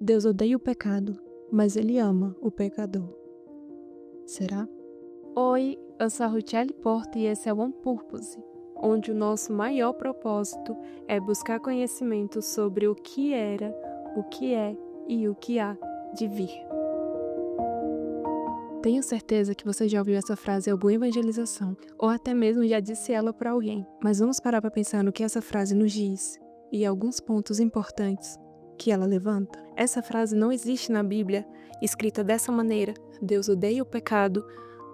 Deus odeia o pecado, mas Ele ama o pecador. Será? Oi, eu sou a Ruchelle Porto e esse é o One Purpose, onde o nosso maior propósito é buscar conhecimento sobre o que era, o que é e o que há de vir. Tenho certeza que você já ouviu essa frase em alguma evangelização, ou até mesmo já disse ela para alguém, mas vamos parar para pensar no que essa frase nos diz e alguns pontos importantes que ela levanta. Essa frase não existe na Bíblia, escrita dessa maneira: Deus odeia o pecado,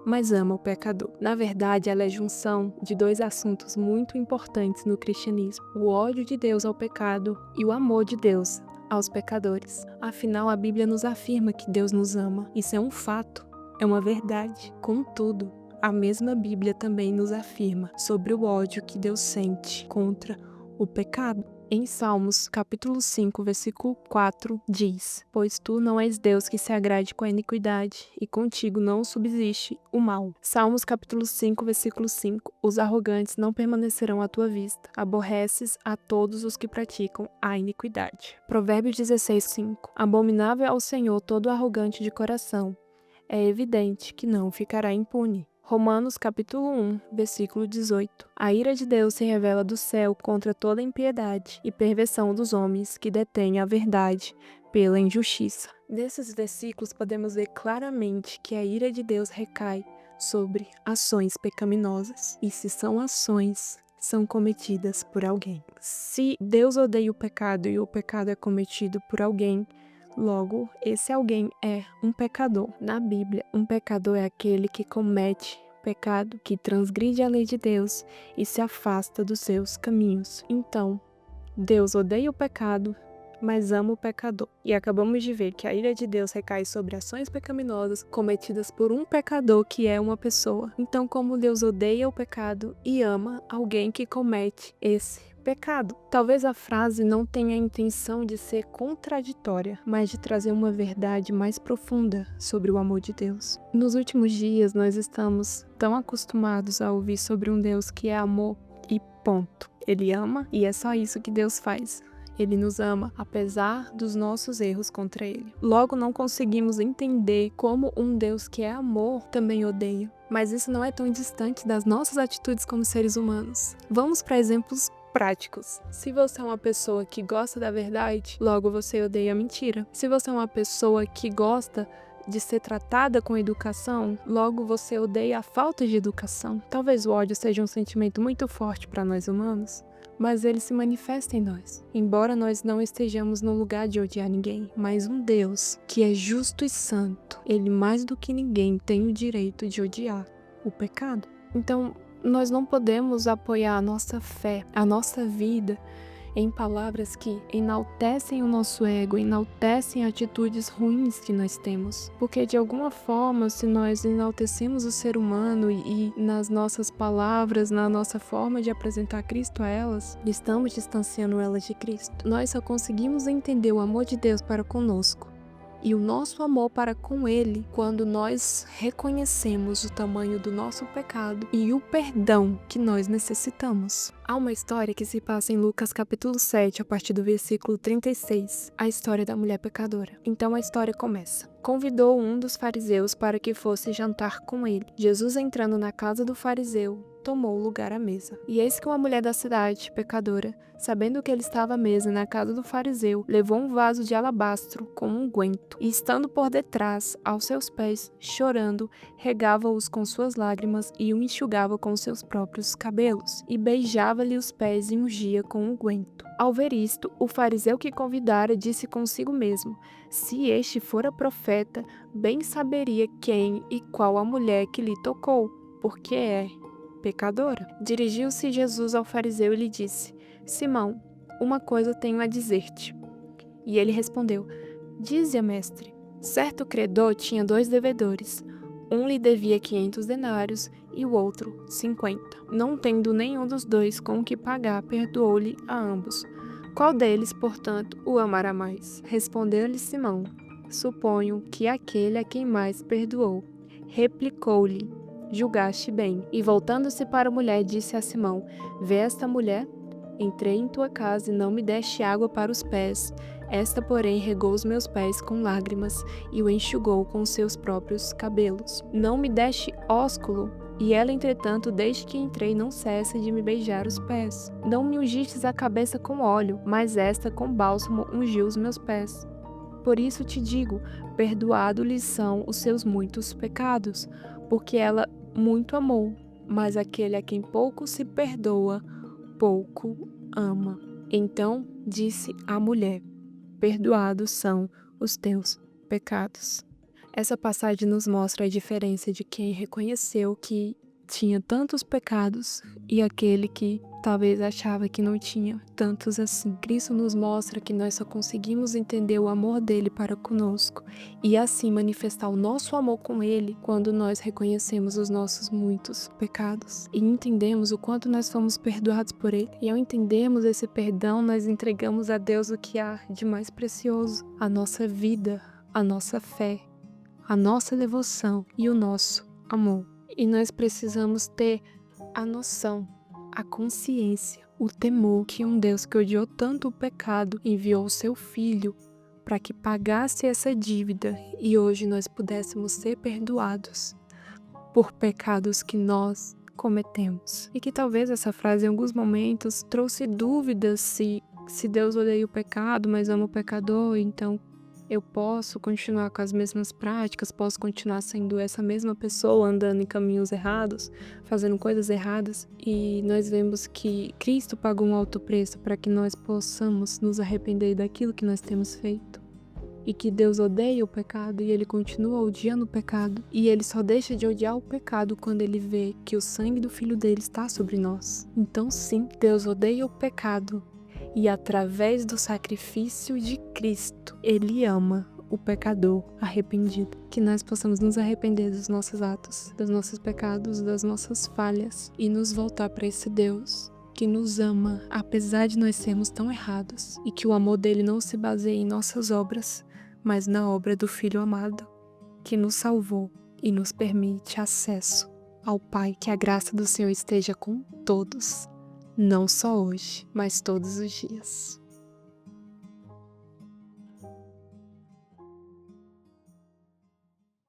mas ama o pecador. Na verdade, ela é junção de dois assuntos muito importantes no cristianismo: o ódio de Deus ao pecado e o amor de Deus aos pecadores. Afinal, a Bíblia nos afirma que Deus nos ama. Isso é um fato, é uma verdade. Contudo, a mesma Bíblia também nos afirma sobre o ódio que Deus sente contra o pecado. Em Salmos, capítulo 5, versículo 4, diz: Pois tu não és Deus que se agrade com a iniquidade, e contigo não subsiste o mal. Salmos, capítulo 5, versículo 5: Os arrogantes não permanecerão à tua vista, aborreces a todos os que praticam a iniquidade. Provérbios 16, 5: Abominável ao Senhor todo arrogante de coração, é evidente que não ficará impune. Romanos capítulo 1, versículo 18. A ira de Deus se revela do céu contra toda impiedade e perversão dos homens que detêm a verdade pela injustiça. Nesses versículos podemos ver claramente que a ira de Deus recai sobre ações pecaminosas. E se são ações, são cometidas por alguém. Se Deus odeia o pecado e o pecado é cometido por alguém, logo, esse alguém é um pecador. Na Bíblia, um pecador é aquele que comete pecado, que transgride a lei de Deus e se afasta dos seus caminhos. Então, Deus odeia o pecado, mas ama o pecador. E acabamos de ver que a ira de Deus recai sobre ações pecaminosas cometidas por um pecador que é uma pessoa. Então, como Deus odeia o pecado e ama alguém que comete esse pecado. Talvez a frase não tenha a intenção de ser contraditória, mas de trazer uma verdade mais profunda sobre o amor de Deus. Nos últimos dias, nós estamos tão acostumados a ouvir sobre um Deus que é amor e ponto. Ele ama e é só isso que Deus faz. Ele nos ama, apesar dos nossos erros contra Ele. Logo, não conseguimos entender como um Deus que é amor também odeia. Mas isso não é tão distante das nossas atitudes como seres humanos. Vamos para exemplos práticos. Se você é uma pessoa que gosta da verdade, logo você odeia a mentira. Se você é uma pessoa que gosta de ser tratada com educação, logo você odeia a falta de educação. Talvez o ódio seja um sentimento muito forte para nós humanos, mas ele se manifesta em nós. Embora nós não estejamos no lugar de odiar ninguém, mas um Deus que é justo e santo, ele mais do que ninguém tem o direito de odiar o pecado. Então, nós não podemos apoiar a nossa fé, a nossa vida, em palavras que enaltecem o nosso ego, enaltecem atitudes ruins que nós temos. Porque de alguma forma, se nós enaltecemos o ser humano e nas nossas palavras, na nossa forma de apresentar Cristo a elas, estamos distanciando elas de Cristo. Nós só conseguimos entender o amor de Deus para conosco e o nosso amor para com Ele quando nós reconhecemos o tamanho do nosso pecado e o perdão que nós necessitamos. Há uma história que se passa em Lucas capítulo 7, a partir do versículo 36, a história da mulher pecadora. Então a história começa. Convidou um dos fariseus para que fosse jantar com ele. Jesus, entrando na casa do fariseu, tomou lugar à mesa. E eis que uma mulher da cidade, pecadora, sabendo que ele estava à mesa na casa do fariseu, levou um vaso de alabastro com unguento, e estando por detrás, aos seus pés, chorando, regava-os com suas lágrimas e o enxugava com seus próprios cabelos, e beijava-lhe os pés e ungia com unguento. Ao ver isto, o fariseu que convidara disse consigo mesmo: se este fora profeta, bem saberia quem e qual a mulher que lhe tocou, porque é pecadora. Dirigiu-se Jesus ao fariseu e lhe disse: Simão, uma coisa tenho a dizer-te. E ele respondeu: Dize-a, mestre. Certo credor tinha 2 devedores. Um lhe devia 500 denários e o outro 50. Não tendo nenhum dos dois com o que pagar, perdoou-lhe a ambos. Qual deles, portanto, o amará mais? Respondeu-lhe Simão: Suponho que aquele a quem mais perdoou. Replicou-lhe: Julgaste bem. E voltando-se para a mulher, disse a Simão: Vê esta mulher? Entrei em tua casa e não me deste água para os pés, Esta, porém, regou os meus pés com lágrimas e o enxugou com seus próprios cabelos. Não me deste ósculo, e ela, entretanto, desde que entrei, não cessa de me beijar os pés. Não me ungistes a cabeça com óleo, mas esta com bálsamo ungiu os meus pés. Por isso te digo, perdoado-lhes são os seus muitos pecados, porque ela muito amou, mas aquele a quem pouco se perdoa, pouco ama. Então disse a mulher: perdoados são os teus pecados. Essa passagem nos mostra a diferença de quem reconheceu que tinha tantos pecados e aquele que talvez achava que não tinha tantos assim. Cristo nos mostra que nós só conseguimos entender o amor dele para conosco e assim manifestar o nosso amor com ele quando nós reconhecemos os nossos muitos pecados e entendemos o quanto nós fomos perdoados por ele. E ao entendermos esse perdão, nós entregamos a Deus o que há de mais precioso: a nossa vida, a nossa fé, a nossa devoção e o nosso amor. E nós precisamos ter a noção, a consciência, o temor que um Deus que odiou tanto o pecado enviou o seu Filho para que pagasse essa dívida e hoje nós pudéssemos ser perdoados por pecados que nós cometemos. E que talvez essa frase em alguns momentos trouxe dúvidas se Deus odeia o pecado, mas ama o pecador, então eu posso continuar com as mesmas práticas, posso continuar sendo essa mesma pessoa, andando em caminhos errados, fazendo coisas erradas. E nós vemos que Cristo pagou um alto preço para que nós possamos nos arrepender daquilo que nós temos feito. E que Deus odeia o pecado e Ele continua odiando o pecado. E Ele só deixa de odiar o pecado quando Ele vê que o sangue do Filho dele está sobre nós. Então sim, Deus odeia o pecado. E através do sacrifício de Cristo, Ele ama o pecador arrependido. Que nós possamos nos arrepender dos nossos atos, dos nossos pecados, das nossas falhas e nos voltar para esse Deus que nos ama, apesar de nós sermos tão errados. E que o amor dele não se baseie em nossas obras, mas na obra do Filho amado, que nos salvou e nos permite acesso ao Pai. Que a graça do Senhor esteja com todos. Não só hoje, mas todos os dias.